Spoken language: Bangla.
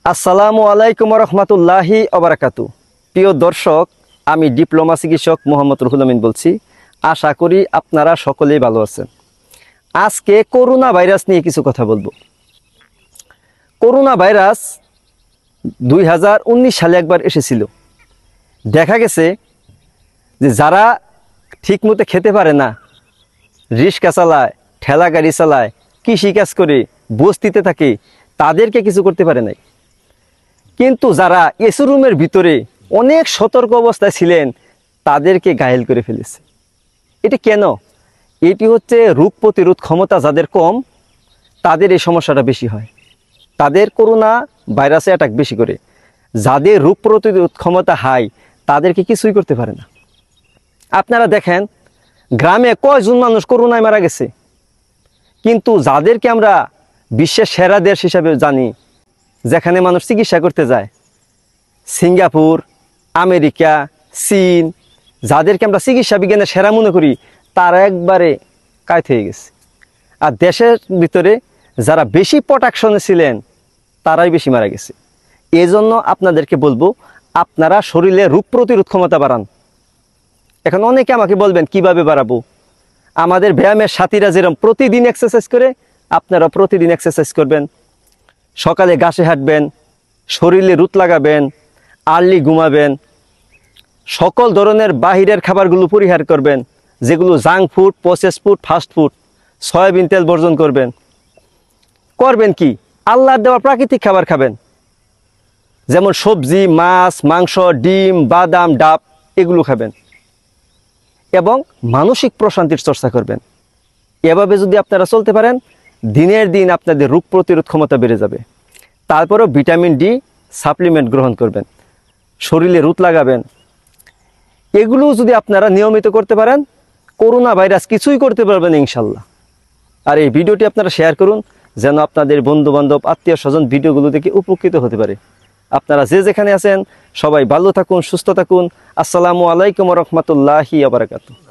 আসসালামু আলাইকুম রহমতুল্লাহি ওবারাকাতু। প্রিয় দর্শক, আমি ডিপ্লোমা চিকিৎসক মোহাম্মদ রুহুল আমিন বলছি। আশা করি আপনারা সকলেই ভালো আছেন। আজকে করোনা ভাইরাস নিয়ে কিছু কথা বলবো। করোনা ভাইরাস 2019 সালে একবার এসেছিল। দেখা গেছে যে যারা ঠিকমতো খেতে পারে না, রিক্সা চালায়, ঠেলা গাড়ি চালায়, কৃষিকাজ করে, বস্তিতে থাকে, তাদেরকে কিছু করতে পারে নাই। কিন্তু যারা এসি রুমের ভিতরে অনেক সতর্ক অবস্থায় ছিলেন, তাদেরকে ঘায়েল করে ফেলেছে। এটি কেন? এটি হচ্ছে রোগ প্রতিরোধ ক্ষমতা যাদের কম, তাদের এই সমস্যাটা বেশি হয়। তাদের করোনা ভাইরাসে অ্যাটাক বেশি করে। যাদের রোগ প্রতিরোধ ক্ষমতা হাই, তাদেরকে কিছুই করতে পারে না। আপনারা দেখেন, গ্রামে কয়জন মানুষ করোনায় মারা গেছে, কিন্তু যাদেরকে আমরা বিশ্বের সেরা দেশ হিসাবে জানি, যেখানে মানুষ চিকিৎসা করতে যায়, সিঙ্গাপুর, আমেরিকা, চীন, যাদেরকে আমরা চিকিৎসা বিজ্ঞানের সেরা মনে করি, তারা একবারে কায়ত হয়ে গেছে। আর দেশের ভিতরে যারা বেশি প্রোটেকশনে ছিলেন, তারাই বেশি মারা গেছে। এই জন্য আপনাদেরকে বলবো, আপনারা শরীরে রোগ প্রতিরোধ ক্ষমতা বাড়ান। এখন অনেকে আমাকে বলবেন কিভাবে বাড়াবো। আমাদের ব্যায়ামের সাথীরা যেরকম প্রতিদিন এক্সারসাইজ করে, আপনারা প্রতিদিন এক্সারসাইজ করবেন। সকালে ঘাসে হাঁটবেন, শরীরে রুট লাগাবেন, আর্লি ঘুমাবেন, সকল ধরনের বাহিরের খাবারগুলো পরিহার করবেন, যেগুলো junk food, process food, fast food, soybean তেল বর্জন করবেন। করবেন কি? আল্লাহর দেওয়া প্রাকৃতিক খাবার খাবেন, যেমন সবজি, মাছ, মাংস, ডিম, বাদাম, ডাব, এগুলো খাবেন। এবং মানসিক প্রশান্তির চর্চা করবেন। এভাবে যদি আপনারা চলতে পারেন, দিনের দিন আপনাদের রোগ প্রতিরোধ ক্ষমতা বেড়ে যাবে। তারপরেও ভিটামিন ডি সাপ্লিমেন্ট গ্রহণ করবেন, শরীরে রুট লাগাবেন। এগুলো যদি আপনারা নিয়মিত করতে পারেন, করোনা ভাইরাস কিছুই করতে পারবেন ইনশাল্লাহ। আর এই ভিডিওটি আপনারা শেয়ার করুন, যেন আপনাদের বন্ধুবান্ধব, আত্মীয় স্বজন ভিডিওগুলো দেখে উপকৃত হতে পারে। আপনারা যে যেখানে আছেন, সবাই ভালো থাকুন, সুস্থ থাকুন। আসসালামু আলাইকুম রহমতুল্লাহি ওয়া বারাকাতুহু।